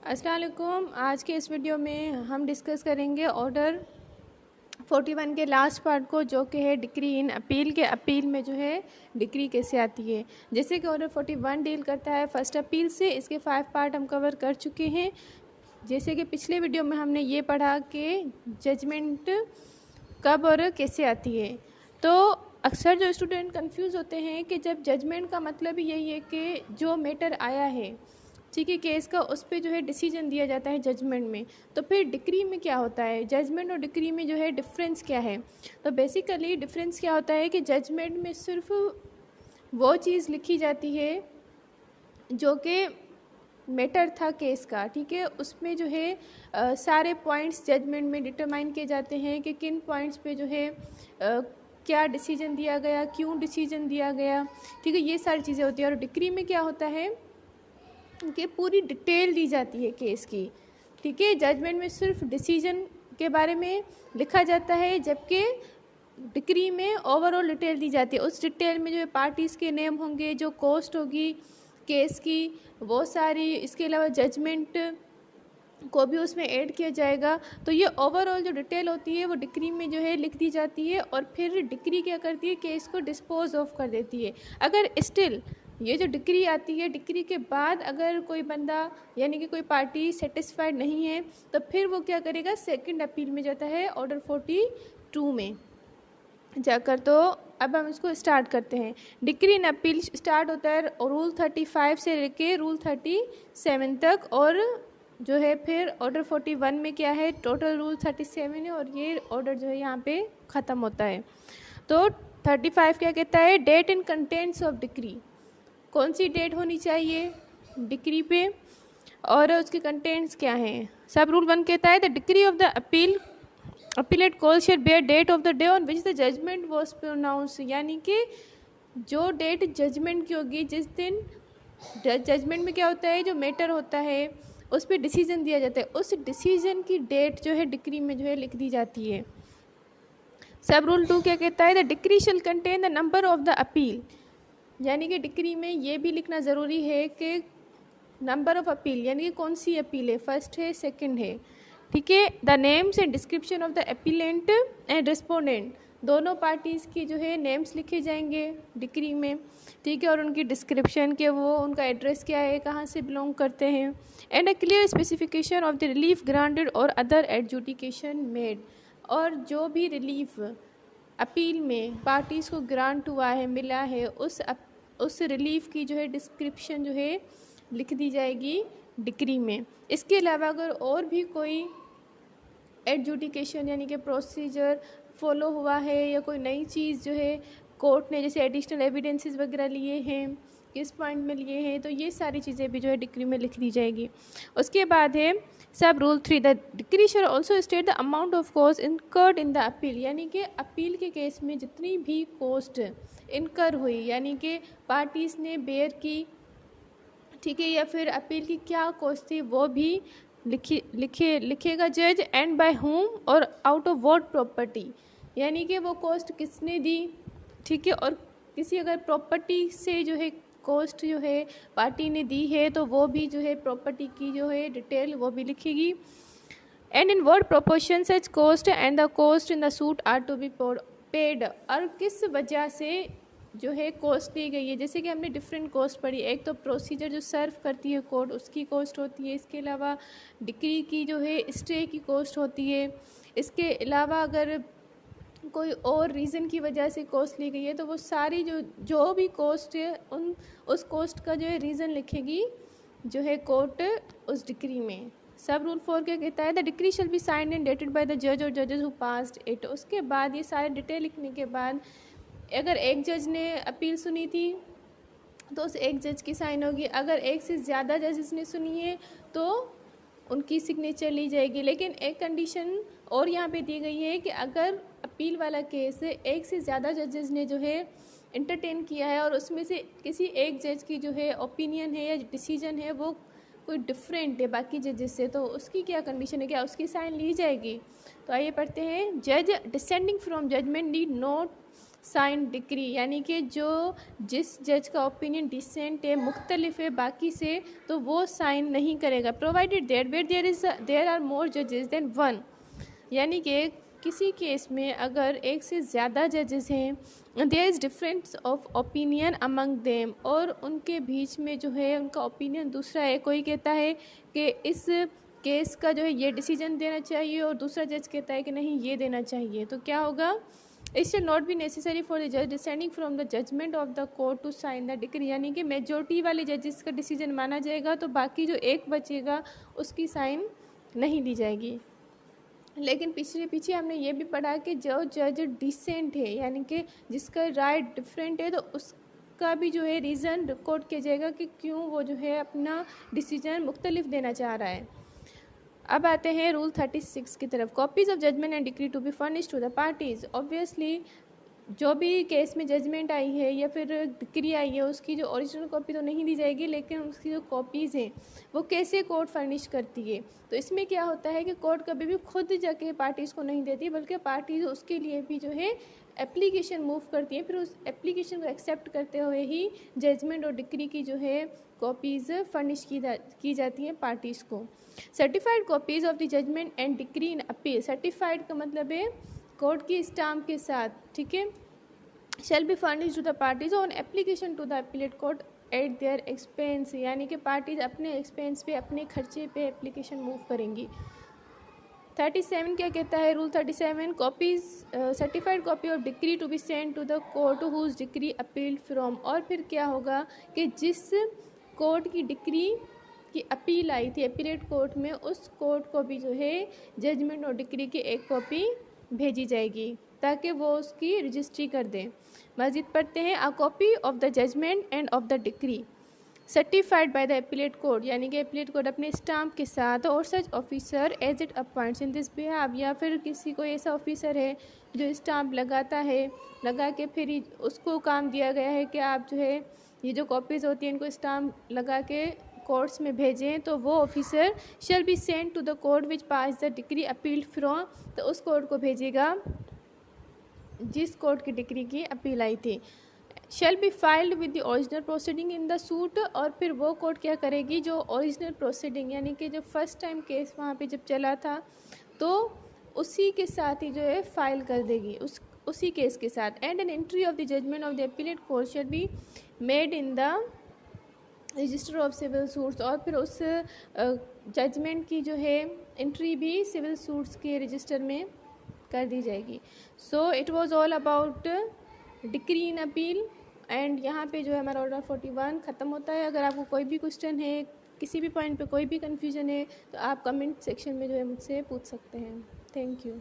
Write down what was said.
अस्सलाम वालेकुम। आज के इस वीडियो में हम डिस्कस करेंगे ऑर्डर 41 के लास्ट पार्ट को, जो कि है डिक्री इन अपील के अपील में जो है डिक्री कैसे आती है। जैसे कि ऑर्डर 41 डील करता है फर्स्ट अपील से, इसके 5 पार्ट हम कवर कर चुके हैं। जैसे कि पिछले वीडियो में हमने ये पढ़ा कि जजमेंट कब और कैसे आती है। तो अक्सर जो स्टूडेंट कंफ्यूज होते हैं कि जब जजमेंट का मतलब ही यही है कि जो मैटर आया है, ठीक है, केस का, उस पर जो है डिसीजन दिया जाता है जजमेंट में, तो फिर डिक्री में क्या होता है, जजमेंट और डिक्री में जो है डिफरेंस क्या है। तो बेसिकली डिफरेंस क्या होता है कि जजमेंट में सिर्फ वो चीज़ लिखी जाती है जो कि मैटर था केस का, ठीक है, उसमें जो है सारे पॉइंट्स जजमेंट में डिटरमाइन किए जाते हैं कि किन पॉइंट्स पे जो है क्या डिसीजन दिया गया, क्यों डिसीजन दिया गया, ठीक है, ये सारी चीज़ें होती हैं। और डिक्री में क्या होता है कि पूरी डिटेल दी जाती है केस की, ठीक है। जजमेंट में सिर्फ डिसीजन के बारे में लिखा जाता है, जबकि डिक्री में ओवरऑल डिटेल दी जाती है। उस डिटेल में जो है पार्टीज़ के नेम होंगे, जो कॉस्ट होगी केस की वो सारी, इसके अलावा जजमेंट को भी उसमें ऐड किया जाएगा। तो ये ओवरऑल जो डिटेल होती है वो डिक्री में जो है लिख दी जाती है, और फिर डिक्री क्या करती है, केस को डिस्पोज ऑफ कर देती है। अगर स्टिल ये जो डिक्री आती है, डिक्री के बाद अगर कोई बंदा यानी कि कोई पार्टी सेटिस्फाइड नहीं है, तो फिर वो क्या करेगा, सेकंड अपील में जाता है ऑर्डर 42 में जाकर। तो अब हम इसको स्टार्ट करते हैं। डिक्री इन अपील स्टार्ट होता है रूल 35 से लेके रूल 37 तक, और जो है फिर ऑर्डर 41 में क्या है, टोटल रूल 37 है, और ये ऑर्डर जो है यहाँ पे ख़त्म होता है। तो 35 क्या कहता है, date and contents of decree, कौन सी डेट होनी चाहिए डिक्री पे, और उसके कंटेंट्स क्या हैं। सब रूल 1 कहता है the decree of the appellate court shall bear date of the day on which the judgment was pronounce, यानी कि जो डेट जजमेंट की होगी, जिस दिन जजमेंट में क्या होता है, जो मैटर होता है उस पर डिसीजन दिया जाता है, उस डिसीजन की डेट जो है डिक्री में जो है लिख दी जाती है। सब रूल 2 क्या कहता है, the decree shall contain the number of the appeal, यानी कि डिक्री में ये भी लिखना ज़रूरी है कि नंबर ऑफ अपील, यानी कि कौन सी अपील है, फर्स्ट है सेकंड है, ठीक है। The names and description of the appellate and respondent, दोनों पार्टीज़ की जो है नेम्स लिखे जाएंगे डिक्री में, ठीक है, और उनकी डिस्क्रिप्शन के वो उनका एड्रेस क्या है, कहाँ से बिलोंग करते हैं, and a clear specification of the relief granted और अदर एडजुडिकेशन मेड, और जो भी रिलीफ अपील में पार्टीज़ को ग्रांट हुआ है, मिला है, उस रिलीफ की जो है डिस्क्रिप्शन जो है लिख दी जाएगी डिक्री में। इसके अलावा अगर और भी कोई एडजुडिकेशन यानी कि प्रोसीजर फॉलो हुआ है, या कोई नई चीज़ जो है कोर्ट ने जैसे एडिशनल एविडेंसेस वगैरह लिए हैं, किस पॉइंट में लिए हैं, तो ये सारी चीज़ें भी जो है डिक्री में लिख दी जाएगी। उसके बाद है सब rule 3, the decree shall also state the amount of cost incurred in the appeal, यानी कि अपील के केस में जितनी भी कॉस्ट इनकर हुई, यानी कि पार्टीज़ ने बेयर की, ठीक है, या फिर अपील की क्या कॉस्ट थी, वो भी लिखेगा जज, एंड बाय होम और आउट ऑफ व्हाट प्रॉपर्टी, यानी कि वो कॉस्ट किसने दी, ठीक है, और किसी अगर प्रॉपर्टी से जो है कॉस्ट जो है पार्टी ने दी है, तो वो भी जो है प्रॉपर्टी की जो है डिटेल वो भी लिखेगी। And in what proportion such cost and the cost in the suit are to be paid, और किस वजह से जो है कॉस्ट ली गई है। जैसे कि हमने डिफरेंट कॉस्ट पढ़ी, एक तो प्रोसीजर जो सर्व करती है कोर्ट उसकी कॉस्ट होती है, इसके अलावा डिक्री की जो है स्टे की कॉस्ट होती है, इसके अलावा अगर कोई और रीज़न की वजह से कॉस्ट ली गई है, तो वो सारी जो भी कॉस्ट है उस कॉस्ट का जो है रीज़न लिखेगी जो है कोर्ट उस डिक्री में। सब रूल 4 क्या कहता है, the decree shall be signed and dated by the जज और जजेस हु पास्ड इट। उसके बाद ये सारे डिटेल लिखने के बाद अगर एक जज ने अपील सुनी थी तो उस एक जज की साइन होगी, अगर एक से ज़्यादा जजेस ने सुनी है तो उनकी सिग्नेचर ली जाएगी। लेकिन एक कंडीशन और यहाँ पे दी गई है कि अगर अपील वाला केस एक से ज़्यादा जजेस ने जो है इंटरटेन किया है, और उसमें से किसी एक जज की जो है ओपिनियन है या डिसीजन है वो कोई डिफरेंट है बाकी जजेस से, तो उसकी क्या कंडीशन है, क्या उसकी साइन ली जाएगी। तो आइए पढ़ते हैं, जज descending from judgment need not sign decree, यानी कि जो जिस जज का ओपिनियन डिसेंट है, मुख्तलिफ है बाकी से, तो वो साइन नहीं करेगा। Provided that where there are more जजेस देन वन, यानी कि किसी केस में अगर एक से ज़्यादा जजेस हैं, there is difference of opinion among them, और उनके बीच में जो है उनका ओपिनियन दूसरा है। कोई कहता है कि इस केस का जो है ये डिसीजन देना चाहिए और दूसरा जज कहता है कि नहीं ये देना चाहिए, तो क्या होगा? It should not be necessary for the जज descending from the judgment of the court to sign the decree, यानी कि मेजोरिटी वाले जजेस का डिसीजन माना जाएगा, तो बाकी जो एक बचेगा उसकी साइन नहीं दी जाएगी। लेकिन पीछे हमने ये भी पढ़ा कि जो जज डिसेंट है, यानी कि जिसका राय डिफरेंट है, तो उसका भी जो है रीज़न रिकॉर्ड किया जाएगा कि क्यों वो जो है अपना डिसीजन मुख्तलिफ देना चाह रहा है। अब आते हैं रूल 36 की तरफ। Copies of judgment and decree to be furnish to the parties. Obviously जो भी केस में जजमेंट आई है या फिर डिक्री आई है, उसकी जो ओरिजिनल कॉपी तो नहीं दी जाएगी, लेकिन उसकी जो कॉपीज़ हैं वो कैसे कोर्ट फर्निश करती है। तो इसमें क्या होता है कि कोर्ट कभी भी खुद जाके पार्टीज़ को नहीं देती, बल्कि पार्टीज़ उसके लिए भी जो है एप्लीकेशन मूव करती है, फिर उस एप्लीकेशन को एक्सेप्ट करते हुए ही जजमेंट और डिक्री की जो है कॉपीज़ फर्निश की जाती हैं पार्टीज़ को। Certified copies of the judgment and decree in appeal. Certified का मतलब है कोर्ट की स्टाम्प के साथ, ठीक है। Shall be furnish to the parties on application to the appellate court at their expense, यानी कि पार्टीज अपने एक्सपेंस पे, अपने खर्चे पे एप्लीकेशन मूव करेंगी। 37 क्या कहता है? Rule 37, copies certified copy of decree to be send to the court whose decree appealed from. और फिर क्या होगा कि जिस कोर्ट की डिक्री की अपील आई थी अपीलेट कोर्ट में, उस कोर्ट को भी जो है जजमेंट और डिक्री की एक कॉपी भेजी जाएगी ताकि वो उसकी रजिस्ट्री कर दें। मज़ीद पढ़ते हैं। A copy of the judgment and of the decree certified by the appellate court, यानी कि अपीलेट कोर्ट अपने स्टाम्प के साथ, और such officer as it appoints in this behalf, या फिर किसी को ऐसा ऑफिसर है जो स्टाम्प लगाता है, लगा के फिर उसको काम दिया गया है कि आप जो है ये जो कॉपीज़ होती हैं इनको स्टाम्प लगा के कोर्ट्स में भेजें, तो वो officer shall be send to the court which pass the decree appealed from, तो उस कोर्ट को भेजेगा जिस कोर्ट की डिक्री की अपील आई थी। Shall be filed with the original proceeding in the suit, और फिर वो कोर्ट क्या करेगी, जो ओरिजिनल प्रोसीडिंग यानी कि जो फर्स्ट टाइम केस वहाँ पे जब चला था, तो उसी के साथ ही जो है फाइल कर देगी उसी केस के साथ। And an entry of the judgment of the appellate court shall be made in the register of civil suits, और फिर उस जजमेंट की जो है एंट्री भी सिविल सूट्स के रजिस्टर में कर दी जाएगी। So it was all about decree in appeal, and यहाँ पे जो है हमारा ऑर्डर 41 ख़त्म होता है। अगर आपको कोई भी क्वेश्चन है, किसी भी पॉइंट पे कोई भी कन्फ्यूजन है, तो आप कमेंट सेक्शन में जो है मुझसे पूछ सकते हैं। Thank you.